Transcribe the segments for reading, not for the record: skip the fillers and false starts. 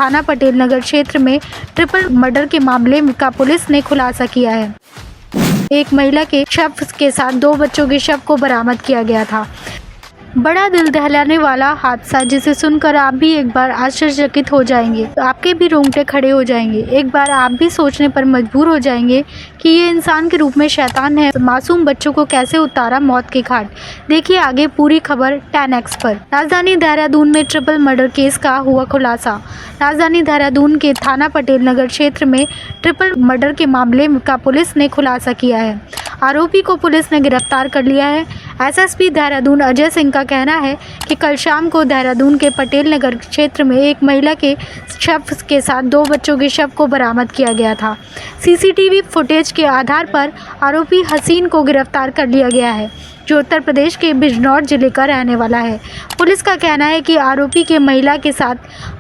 थाना पटेल नगर क्षेत्र में ट्रिपल मर्डर के मामले का पुलिस ने खुलासा किया है। एक महिला के शव के साथ 2 बच्चों के शव को बरामद किया गया था। बड़ा दिल दहलाने वाला हादसा जिसे सुनकर आप भी एक बार आश्चर्यचकित हो जाएंगे, आपके भी रोंगटे खड़े हो जाएंगे। एक बार आप भी सोचने पर मजबूर हो जाएंगे कि ये इंसान के रूप में शैतान है, मासूम बच्चों को कैसे उतारा मौत के घाट। देखिए आगे पूरी खबर 10X पर। राजधानी देहरादून में ट्रिपल मर्डर केस का हुआ खुलासा। राजधानी देहरादून के थाना पटेल नगर क्षेत्र में ट्रिपल मर्डर के मामले का पुलिस ने खुलासा किया है। आरोपी को पुलिस ने गिरफ्तार कर लिया है। एसएसपी देहरादून अजय सिंह का कहना है कि कल शाम को देहरादून के पटेल नगर क्षेत्र में एक महिला के शव के साथ 2 बच्चों के शव को बरामद किया गया था। सीसीटीवी फुटेज के आधार पर आरोपी हसीन को गिरफ्तार कर लिया गया है, जो उत्तर प्रदेश के बिजनौर जिले का रहने वाला है। पुलिस का कहना है कि आरोपी के महिला के साथ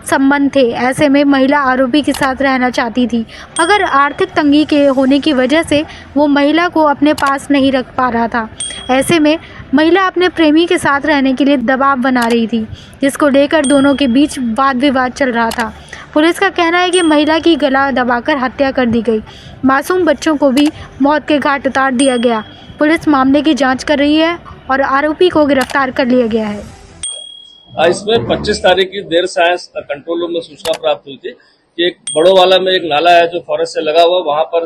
संबंध थे। ऐसे में महिला आरोपी के साथ रहना चाहती थी, मगर आर्थिक तंगी के होने की वजह से वो महिला को अपने पास नहीं रख पा रहा था। ऐसे में महिला अपने प्रेमी के साथ रहने के लिए दबाव बना रही थी, जिसको लेकर दोनों के बीच वाद विवाद चल रहा था। पुलिस का कहना है कि महिला की गला दबाकर हत्या कर दी गई। मासूम बच्चों को भी मौत के घाट उतार दिया गया। पुलिस मामले की जांच कर रही है और आरोपी को गिरफ्तार कर लिया गया है। इसमें 25 तारीख की देर सायंस कंट्रोल रूम में सूचना प्राप्त हुई थी कि एक बड़ो वाला में एक नाला है जो फॉरेस्ट से लगा हुआ, वहां पर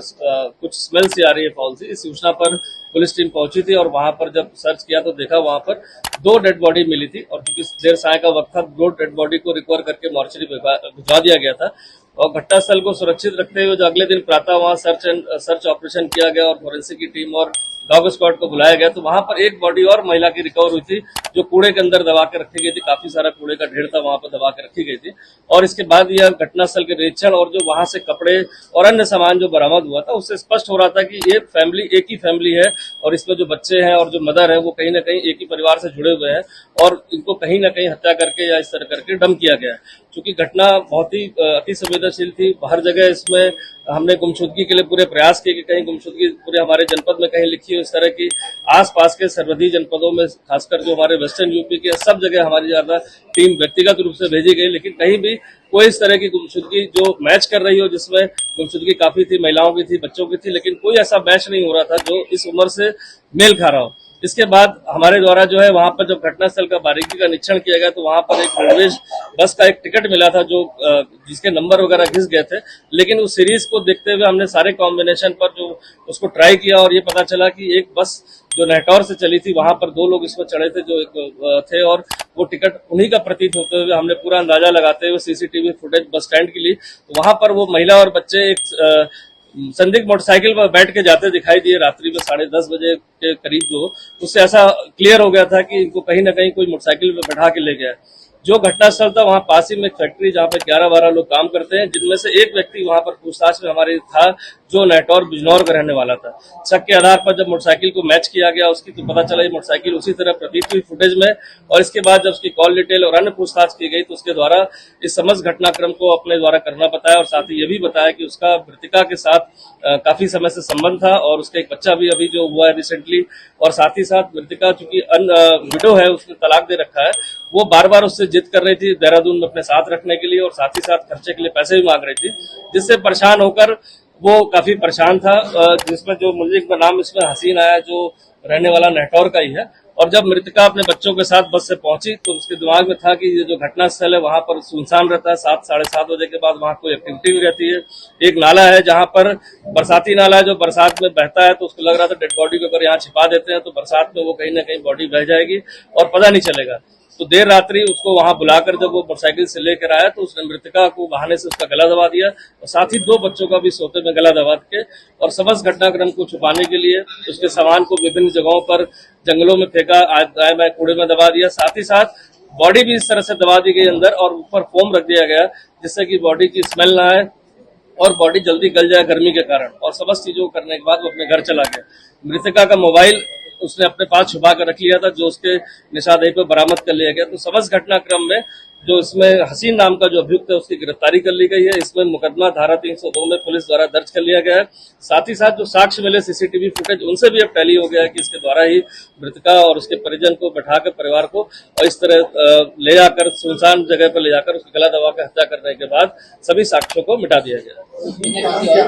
कुछ स्मेल सी आ रही है फाउल सी। इस सूचना पर पुलिस टीम पहुंची थी और वहां पर जब सर्च किया तो देखा वहां पर 2 डेड बॉडी मिली थी और क्योंकि देर साय का वक्त था, 2 डेड बॉडी को रिकवर करके मॉर्चरी भिजवा दिया गया था और घटनास्थल को सुरक्षित रखते हुए जो अगले दिन प्रातः वहां सर्च ऑपरेशन किया गया और फोरेंसिक की टीम और डॉग स्क्वाड को बुलाया गया तो वहां पर एक बॉडी और महिला की रिकवर हुई थी जो कूड़े के अंदर दबा के रखी गई थी। काफी सारा कूड़े का ढेर था वहां पर दबा के रखी गई थी और इसके बाद यह घटनास्थल के निरीक्षण और जो वहां से कपड़े और अन्य सामान जो बरामद हुआ था उससे स्पष्ट हो रहा था कि ये फैमिली एक ही फैमिली है और इसमें जो बच्चे हैं और जो मदर है वो कहीं ना कहीं एक ही परिवार से जुड़े हुए हैं और इनको कहीं ना कहीं हत्या करके या इस तरह करके डंप किया गया है। चूंकि घटना बहुत ही अति संवेदनशील थी, हर जगह इसमें हमने गुमशुदगी के लिए पूरे प्रयास किए कि कहीं गुमशुदगी पूरे हमारे जनपद में कहीं लिखी हो। इस तरह की आसपास के सरहदी जनपदों में खासकर जो हमारे वेस्टर्न यूपी के सब जगह हमारी ज्यादा टीम व्यक्तिगत रूप से भेजी गई, लेकिन कहीं भी कोई इस तरह की गुमशुदगी जो मैच कर रही हो, जिसमें गुमशुदगी काफी थी, महिलाओं की थी, बच्चों की थी, लेकिन कोई ऐसा मैच नहीं हो रहा था जो इस उम्र से मेल खा रहा हो। इसके बाद हमारे द्वारा जो है वहां पर जब घटनास्थल का बारीकी का निरीक्षण किया गया तो वहां पर एक रोडवेज बस का एक टिकट मिला था जो जिसके नंबर वगैरह घिस गए थे, लेकिन उस सीरीज को देखते हुए हमने सारे कॉम्बिनेशन पर जो उसको ट्राई किया और ये पता चला कि एक बस जो नेटौर से चली थी वहां पर 2 लोग इसमें चढ़े थे जो एक थे और वो टिकट उन्हीं का प्रतीत होते हुए हमने पूरा अंदाजा लगाते हुए सीसीटीवी फुटेज बस स्टैंड की ली तो वहां पर वो महिला और बच्चे एक संदिग्ध मोटरसाइकिल पर बैठ के जाते दिखाई दिए रात्रि में 10:30 बजे के करीब। जो उससे ऐसा क्लियर हो गया था कि इनको कहीं ना कहीं कोई मोटरसाइकिल पे बैठा के ले गया। जो घटनास्थल था वहां पास ही में एक फैक्ट्री जहां पे 11-12 लोग काम करते हैं, जिनमें से एक व्यक्ति वहां पर पूछताछ में हमारे था जो नेटौर बिजनौर का रहने वाला था। शक के आधार पर जब मोटरसाइकिल को मैच किया गया उसकी तो पता चला ये मोटरसाइकिल उसी तरह प्रतीत हुई फुटेज में और इसके बाद जब उसकी कॉल डिटेल और अन्य पूछताछ की गई तो उसके द्वारा इस समस्त घटनाक्रम को अपने द्वारा करना बताया और साथ ही ये भी बताया कि उसका मृतिका के साथ काफी समय से संबंध था और उसका एक बच्चा भी अभी जो हुआ है रिसेंटली और साथ ही साथ मृतिका चूंकि विडो है, उसने तलाक दे रखा है, वो बार बार उससे जिद कर रही थी देहरादून में अपने साथ रखने के लिए और साथ ही साथ खर्चे के लिए पैसे भी मांग रही थी, जिससे परेशान होकर वो काफी परेशान था। जिसमें जो मुझे एक नाम इसमें हसीन आया जो रहने वाला नेटौर का ही है और जब मृतिका अपने बच्चों के साथ बस से पहुंची तो उसके दिमाग में था कि ये जो घटनास्थल है वहां पर सुनसान रहता है, 7-7:30 बजे के बाद वहां कोई एक्टिविटी भी रहती है। एक नाला है जहां पर बरसाती नाला है जो बरसात में बहता है तो उसको लग रहा था डेड बॉडी को अगर यहाँ छिपा देते हैं तो बरसात में वो कहीं ना कहीं बॉडी बह जाएगी और पता नहीं चलेगा। तो देर रात्रि उसको वहां बुलाकर जब वो मोटरसाइकिल से लेकर आया तो उसने मृतिका को बहाने से उसका गला दबा दिया और साथ ही 2 बच्चों का भी सोते में गला दबा के और समस्त घटनाक्रम को छुपाने के लिए उसके सामान को विभिन्न जगहों पर जंगलों में फेंका, आए कूड़े में दबा दिया। साथ ही साथ बॉडी भी इस तरह से दबा दी गई अंदर और ऊपर फोम रख दिया गया जिससे कि बॉडी की स्मेल ना आए और बॉडी जल्दी गल जाए गर्मी के कारण और समस्त चीजों को करने के बाद वो अपने घर चला गया। मृतिका का मोबाइल उसने अपने पास छुपा कर रख लिया था, जो उसके निशानदेही पर बरामद कर लिया गया। तो समझ घटनाक्रम में जो इसमें हसीन नाम का जो अभियुक्त है उसकी गिरफ्तारी कर ली गई है। इसमें मुकदमा धारा 302 में पुलिस द्वारा दर्ज कर लिया गया है। साथ ही साथ जो साक्ष्य मिले सीसीटीवी फुटेज, उनसे भी अब टैली हो गया है कि इसके द्वारा ही मृतका और उसके परिजन को बैठाकर परिवार को और इस तरह ले जाकर सुनसान जगह पर ले जाकर उसकी गला दबा कर हत्या करने के बाद सभी साक्ष्यों को मिटा दिया गया।